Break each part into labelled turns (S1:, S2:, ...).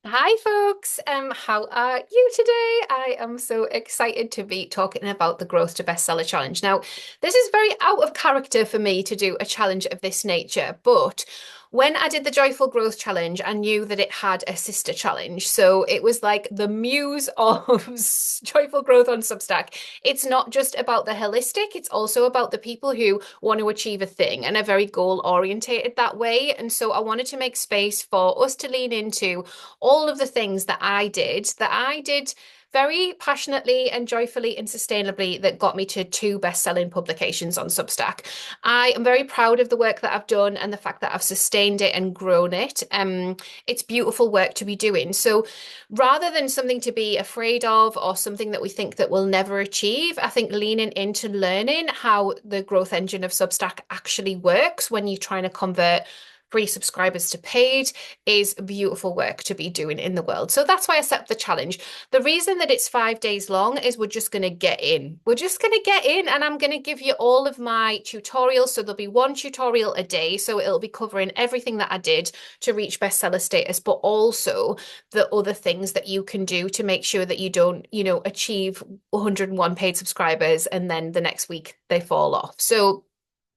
S1: Hi folks, how are you today? I am so excited to be talking about the Growth to Bestseller Challenge. Now, this is very out of character for me to do a challenge of this nature, but when I did the Joyful Growth Challenge, I knew that it had a sister challenge. So it was like the muse of Joyful Growth on Substack. It's not just about the holistic, it's also about the people who want to achieve a thing and are very goal orientated that way. And so I wanted to make space for us to lean into all of the things that I did very passionately and joyfully and sustainably that got me to two best-selling publications on Substack. I am very proud of the work that I've done and the fact that I've sustained it and grown it. It's beautiful work to be doing. So rather than something to be afraid of or something that we think that we'll never achieve, I think leaning into learning how the growth engine of Substack actually works when you're trying to convert free subscribers to paid is beautiful work to be doing in the world. So that's why I set up the challenge. The reason that it's 5 days long is we're just going to get in. We're just going to get in, and I'm going to give you all of my tutorials. So there'll be one tutorial a day. So it'll be covering everything that I did to reach bestseller status, but also the other things that you can do to make sure that you don't, achieve 101 paid subscribers and then the next week they fall off. So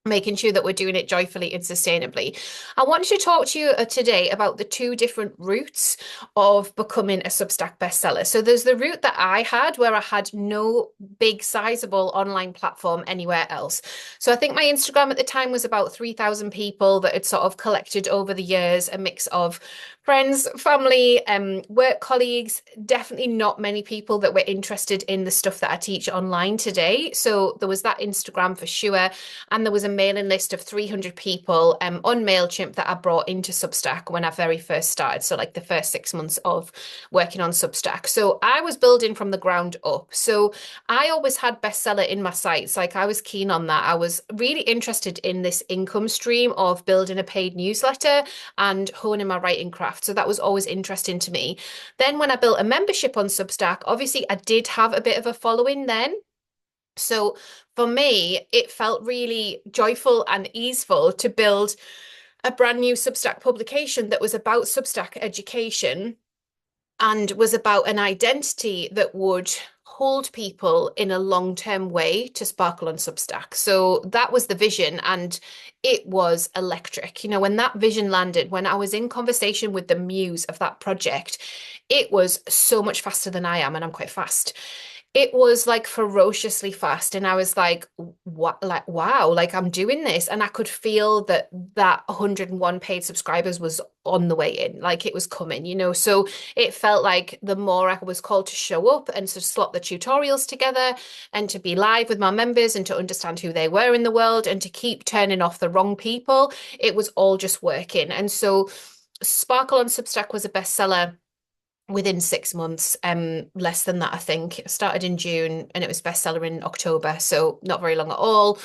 S1: making sure that we're doing it joyfully and sustainably. I wanted to talk to you today about the two different routes of becoming a Substack bestseller. So there's the route that I had where I had no big sizable online platform anywhere else. So I think my Instagram at the time was about 3,000 people that had sort of collected over the years, a mix of friends, family, work colleagues, definitely not many people that were interested in the stuff that I teach online today. So there was that Instagram for sure. And there was a mailing list of 300 people on MailChimp that I brought into Substack when I very first started. So, like the first 6 months of working on Substack. So, I was building from the ground up. So, I always had bestseller in my sights. Like, I was keen on that. I was really interested in this income stream of building a paid newsletter and honing my writing craft. So, that was always interesting to me. Then, when I built a membership on Substack, obviously, I did have a bit of a following then. So for me, it felt really joyful and easeful to build a brand new Substack publication that was about Substack education and was about an identity that would hold people in a long-term way to sparkle on Substack. So that was the vision, and it was electric. When that vision landed, when I was in conversation with the muse of that project, it was so much faster than I am, and I'm quite fast. It was like ferociously fast, and I was like, what, like, wow, like I'm doing this. And I could feel that 101 paid subscribers was on the way in, like it was coming. So it felt like the more I was called to show up and to slot the tutorials together and to be live with my members and to understand who they were in the world and to keep turning off the wrong people, it was all just working. And so Sparkle on Substack was a bestseller within 6 months, less than that, I think. It started in June and it was bestseller in October, so not very long at all.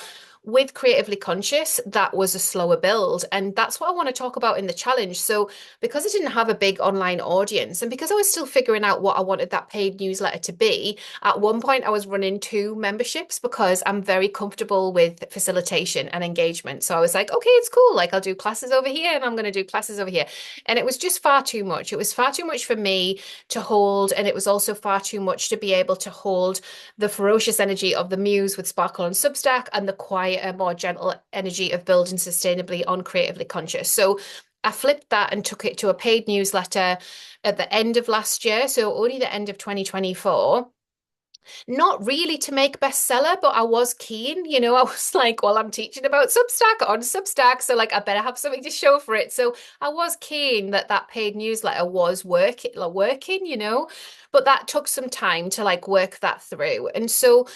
S1: With Creatively Conscious, that was a slower build. And that's what I want to talk about in the challenge. So, because I didn't have a big online audience and because I was still figuring out what I wanted that paid newsletter to be, at one point I was running two memberships because I'm very comfortable with facilitation and engagement. So I was like, okay, it's cool. Like I'll do classes over here and I'm going to do classes over here. And it was just far too much. It was far too much for me to hold. And it was also far too much to be able to hold the ferocious energy of the muse with Sparkle and Substack and the quieter, more gentle energy of building sustainably on Creatively Conscious. So I flipped that and took it to a paid newsletter at the end of last year. So only the end of 2024. Not really to make bestseller, but I was keen. I was like, well, I'm teaching about Substack on Substack, so like I better have something to show for it. So I was keen that that paid newsletter was working. But that took some time to like work that through. And so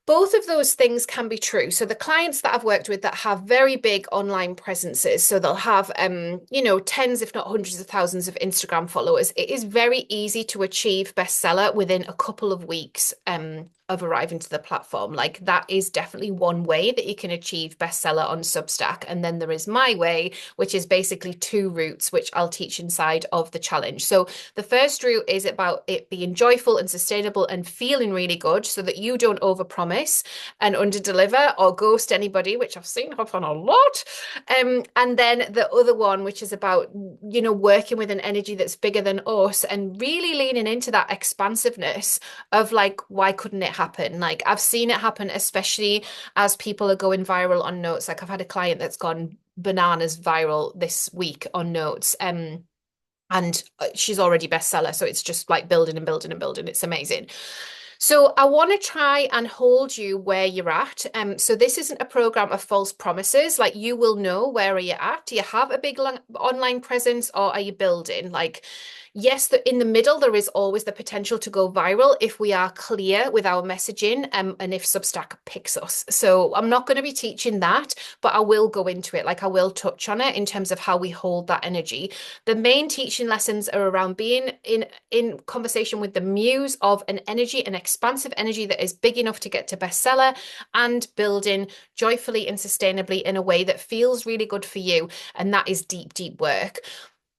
S1: both of those things can be true. So the clients that I've worked with that have very big online presences, so they'll have tens, if not hundreds of thousands of Instagram followers, it is very easy to achieve bestseller within a couple of weeks of arriving to the platform. Like that is definitely one way that you can achieve bestseller on Substack. And then there is my way, which is basically two routes, which I'll teach inside of the challenge. So the first route is about it being joyful and sustainable and feeling really good so that you don't overpromise and underdeliver or ghost anybody, which I've seen happen a lot. And then the other one, which is about, working with an energy that's bigger than us and really leaning into that expansiveness of like, why couldn't it happen? Like I've seen it happen, especially as people are going viral on Notes. Like I've had a client that's gone bananas viral this week on Notes. And she's already bestseller. So it's just like building and building and building. It's amazing. So I want to try and hold you where you're at. So this isn't a program of false promises. Like you will know where are you at. Do you have a big online presence or are you building? Like, yes, in the middle, there is always the potential to go viral if we are clear with our messaging and if Substack picks us. So I'm not going to be teaching that, but I will go into it. Like I will touch on it in terms of how we hold that energy. The main teaching lessons are around being in conversation with the muse of an energy, an expansive energy that is big enough to get to bestseller and building joyfully and sustainably in a way that feels really good for you. And that is deep, deep work.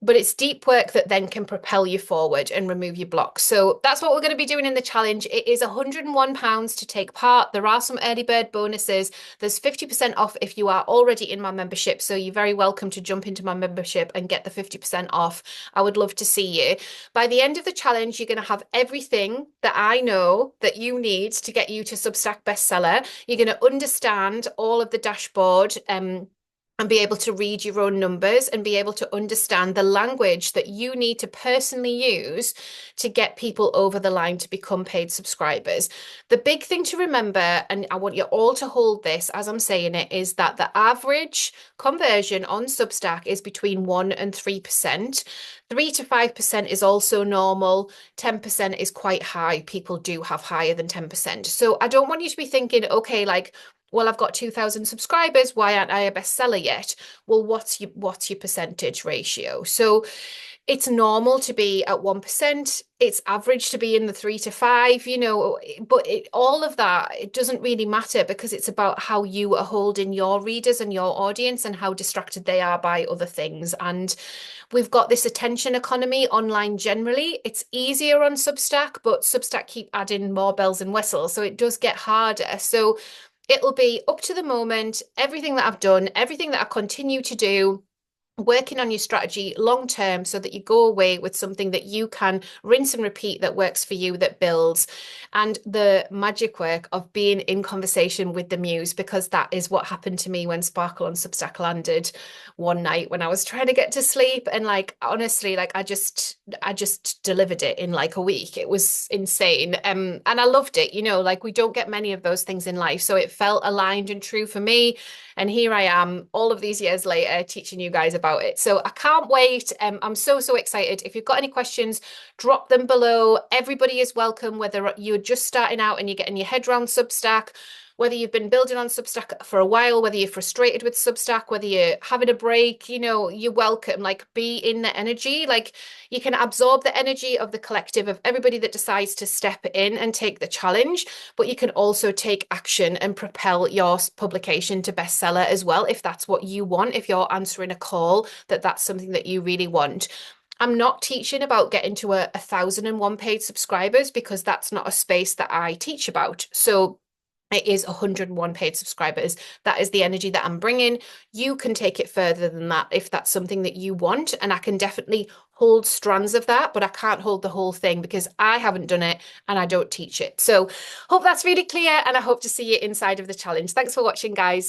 S1: But it's deep work that then can propel you forward and remove your blocks. So that's what we're going to be doing in the challenge. It is £101 to take part. There are some early bird bonuses. There's 50% off if you are already in my membership. So you're very welcome to jump into my membership and get the 50% off. I would love to see you. By the end of the challenge, you're going to have everything that I know that you need to get you to Substack bestseller. You're going to understand all of the dashboard, and be able to read your own numbers and be able to understand the language that you need to personally use to get people over the line to become paid subscribers. The big thing to remember, and I want you all to hold this as I'm saying it, is that the average conversion on Substack is between 1% and 3%. 3 to 5% is also normal. 10% is quite high. People do have higher than 10%. So I don't want you to be thinking, okay, like, well, I've got 2,000 subscribers. Why aren't I a bestseller yet? Well, what's your percentage ratio? So it's normal to be at 1%. It's average to be in the 3 to 5, but all of that, it doesn't really matter because it's about how you are holding your readers and your audience and how distracted they are by other things. And we've got this attention economy online generally. It's easier on Substack, but Substack keep adding more bells and whistles. So it does get harder. So it'll be up to the moment, everything that I've done, everything that I continue to do, working on your strategy long term so that you go away with something that you can rinse and repeat that works for you, that builds. And the magic work of being in conversation with the muse, because that is what happened to me when Sparkle on Substack landed one night when I was trying to get to sleep. And like, honestly, like I just delivered it in like a week. It was insane. And I loved it, like we don't get many of those things in life. So it felt aligned and true for me. And here I am all of these years later teaching you guys about it. So I can't wait. I'm so excited. If you've got any questions, drop them below. Everybody is welcome, whether you're just starting out and you're getting your head around Substack, whether you've been building on Substack for a while, whether you're frustrated with Substack, whether you're having a break, you're welcome. Like be in the energy. Like you can absorb the energy of the collective of everybody that decides to step in and take the challenge, but you can also take action and propel your publication to bestseller as well, if that's what you want, if you're answering a call, that's something that you really want. I'm not teaching about getting to 1,001 paid subscribers because that's not a space that I teach about. So it is 101 paid subscribers. That is the energy that I'm bringing. You can take it further than that if that's something that you want. And I can definitely hold strands of that, but I can't hold the whole thing because I haven't done it and I don't teach it. So hope that's really clear and I hope to see you inside of the challenge. Thanks for watching, guys.